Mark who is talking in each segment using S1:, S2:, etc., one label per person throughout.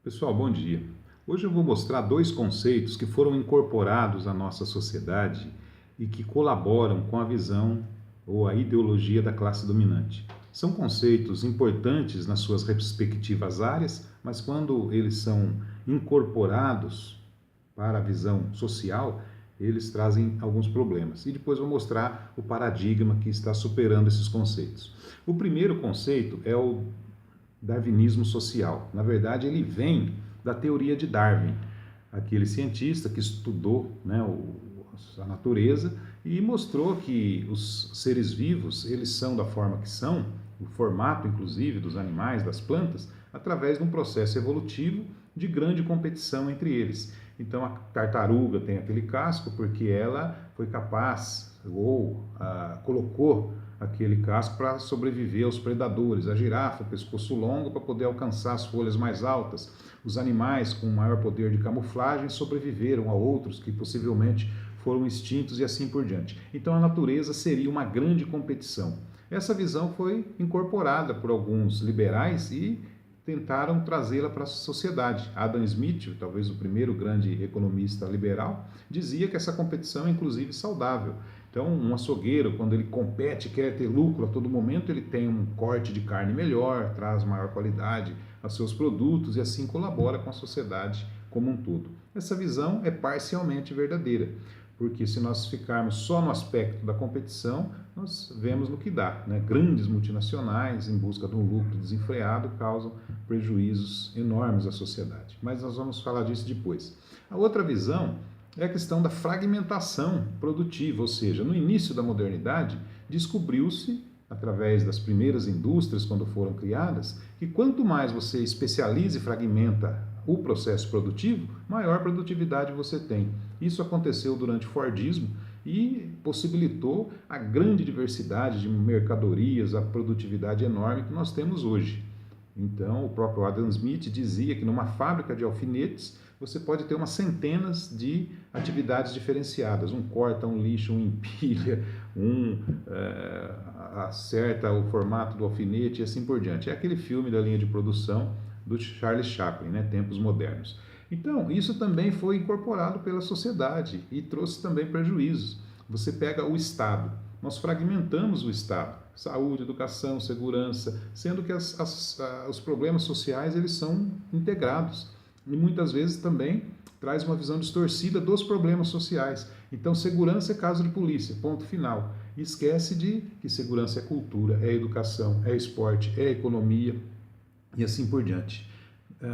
S1: Pessoal, bom dia. Hoje eu vou mostrar dois conceitos que foram incorporados à nossa sociedade e que colaboram com a visão ou a ideologia da classe dominante. São conceitos importantes nas suas respectivas áreas, mas quando eles são incorporados para a visão social, eles trazem alguns problemas. E depois vou mostrar o paradigma que está superando esses conceitos. O primeiro conceito é o darwinismo social. Na verdade, ele vem da teoria de Darwin, aquele cientista que estudou, a natureza e mostrou que os seres vivos, eles são da forma que são, o formato inclusive dos animais, das plantas, através de um processo evolutivo de grande competição entre eles. Então a tartaruga tem aquele casco porque ela foi capaz ou colocou aquele casco para sobreviver aos predadores. A girafa, pescoço longo para poder alcançar as folhas mais altas. Os animais com maior poder de camuflagem sobreviveram a outros que possivelmente foram extintos e assim por diante. Então a natureza seria uma grande competição. Essa visão foi incorporada por alguns liberais e tentaram trazê-la para a sociedade. Adam Smith, talvez o primeiro grande economista liberal, dizia que essa competição é inclusive saudável. Então, um açougueiro, quando ele compete, quer ter lucro a todo momento, ele tem um corte de carne melhor, traz maior qualidade aos seus produtos e assim colabora com a sociedade como um todo. Essa visão é parcialmente verdadeira, porque se nós ficarmos só no aspecto da competição, nós vemos no que dá, né? Grandes multinacionais, em busca de um lucro desenfreado, causam prejuízos enormes à sociedade. Mas nós vamos falar disso depois. A outra visão é a questão da fragmentação produtiva, ou seja, no início da modernidade, descobriu-se, através das primeiras indústrias, quando foram criadas, que quanto mais você especializa e fragmenta o processo produtivo, maior produtividade você tem. Isso aconteceu durante o Fordismo e possibilitou a grande diversidade de mercadorias, a produtividade enorme que nós temos hoje. Então, o próprio Adam Smith dizia que numa fábrica de alfinetes você pode ter umas centenas de atividades diferenciadas. Um corta, um lixa, um empilha, acerta o formato do alfinete e assim por diante. É aquele filme da linha de produção do Charles Chaplin, né? Tempos Modernos. Então, isso também foi incorporado pela sociedade e trouxe também prejuízos. Você pega o Estado, nós fragmentamos o Estado, saúde, educação, segurança, sendo que os problemas sociais eles são integrados e muitas vezes também traz uma visão distorcida dos problemas sociais. Então, segurança é caso de polícia, ponto final. E esquece de que segurança é cultura, é educação, é esporte, é economia e assim por diante.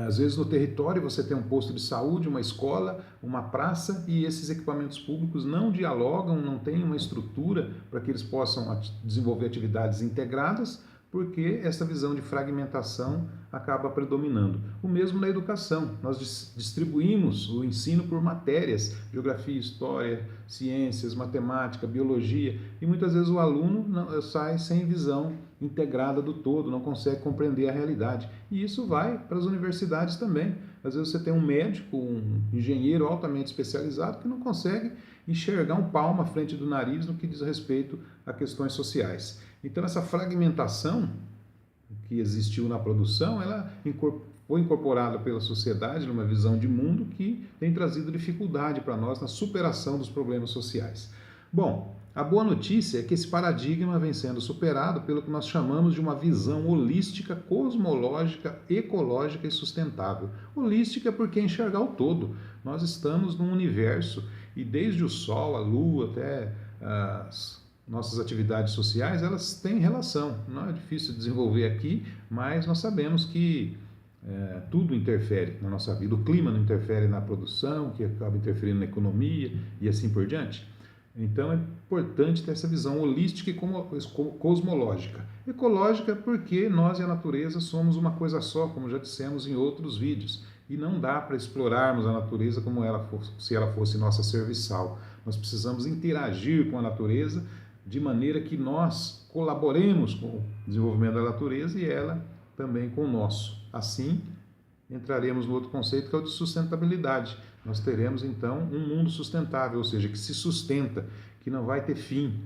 S1: Às vezes no território você tem um posto de saúde, uma escola, uma praça e esses equipamentos públicos não dialogam, não têm uma estrutura para que eles possam desenvolver atividades integradas, porque essa visão de fragmentação acaba predominando. O mesmo na educação, nós distribuímos o ensino por matérias, geografia, história, ciências, matemática, biologia, e muitas vezes o aluno sai sem visão integrada do todo, não consegue compreender a realidade. E isso vai para as universidades também. Às vezes você tem um médico, um engenheiro altamente especializado que não consegue enxergar um palmo à frente do nariz no que diz respeito a questões sociais. Então essa fragmentação que existiu na produção, ela foi incorporada pela sociedade numa visão de mundo que tem trazido dificuldade para nós na superação dos problemas sociais. Bom, a boa notícia é que esse paradigma vem sendo superado pelo que nós chamamos de uma visão holística, cosmológica, ecológica e sustentável. Holística porque é enxergar o todo. Nós estamos num universo e desde o Sol, a Lua, até as nossas atividades sociais, elas têm relação. Não é difícil desenvolver aqui, mas nós sabemos que tudo interfere na nossa vida. O clima não interfere na produção, que acaba interferindo na economia e assim por diante. Então é importante ter essa visão holística e cosmológica. Ecológica porque nós e a natureza somos uma coisa só, como já dissemos em outros vídeos. E não dá para explorarmos a natureza como se ela fosse nossa serviçal. Nós precisamos interagir com a natureza de maneira que nós colaboremos com o desenvolvimento da natureza e ela também com o nosso. Assim, entraremos no outro conceito que é o de sustentabilidade. Nós teremos então um mundo sustentável, ou seja, que se sustenta, que não vai ter fim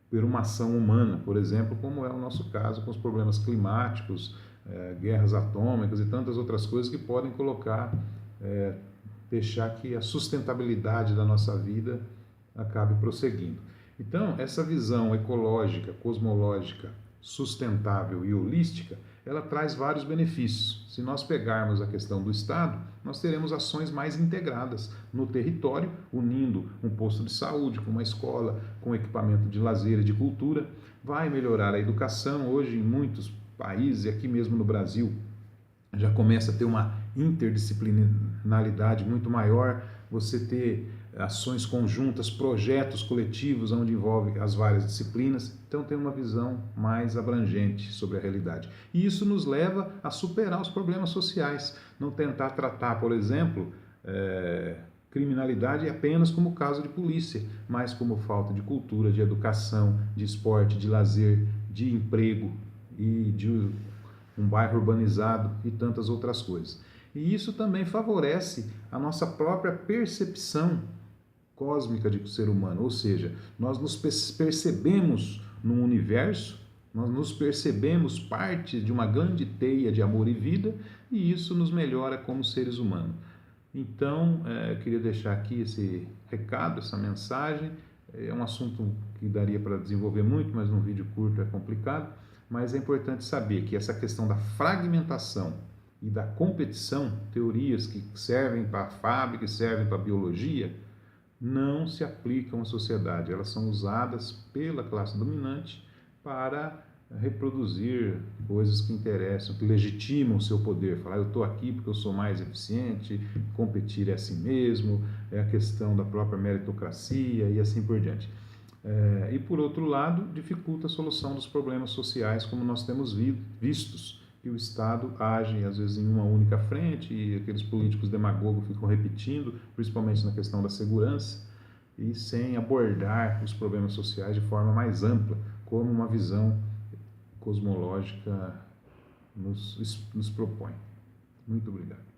S1: por uma ação humana, por exemplo, como é o nosso caso com os problemas climáticos, guerras atômicas e tantas outras coisas que podem colocar, deixar que a sustentabilidade da nossa vida acabe prosseguindo. Então, essa visão ecológica, cosmológica, sustentável e holística, ela traz vários benefícios. Se nós pegarmos a questão do Estado, nós teremos ações mais integradas no território, unindo um posto de saúde com uma escola, com equipamento de lazer e de cultura. Vai melhorar a educação. Hoje, em muitos países, e aqui mesmo no Brasil, já começa a ter uma interdisciplinaridade muito maior, você ter ações conjuntas, projetos coletivos onde envolve as várias disciplinas. Então tem uma visão mais abrangente sobre a realidade. E isso nos leva a superar os problemas sociais, não tentar tratar, por exemplo, criminalidade apenas como caso de polícia, mas como falta de cultura, de educação, de esporte, de lazer, de emprego e de um bairro urbanizado e tantas outras coisas. E isso também favorece a nossa própria percepção cósmica de ser humano, ou seja, nós nos percebemos num universo, nós nos percebemos parte de uma grande teia de amor e vida, e isso nos melhora como seres humanos. Então, eu queria deixar aqui esse recado, essa mensagem. É um assunto que daria para desenvolver muito, mas num vídeo curto é complicado. Mas é importante saber que essa questão da fragmentação e da competição, teorias que servem para a fábrica, que servem para a biologia, não se aplicam à sociedade. Elas são usadas pela classe dominante para reproduzir coisas que interessam, que legitimam o seu poder. Falar, eu estou aqui porque eu sou mais eficiente, competir é assim mesmo, é a questão da própria meritocracia e assim por diante. E por outro lado, dificulta a solução dos problemas sociais, como nós temos vistos, que o Estado age às vezes em uma única frente e aqueles políticos demagogos ficam repetindo, principalmente na questão da segurança, e sem abordar os problemas sociais de forma mais ampla, como uma visão cosmológica nos propõe. Muito obrigado.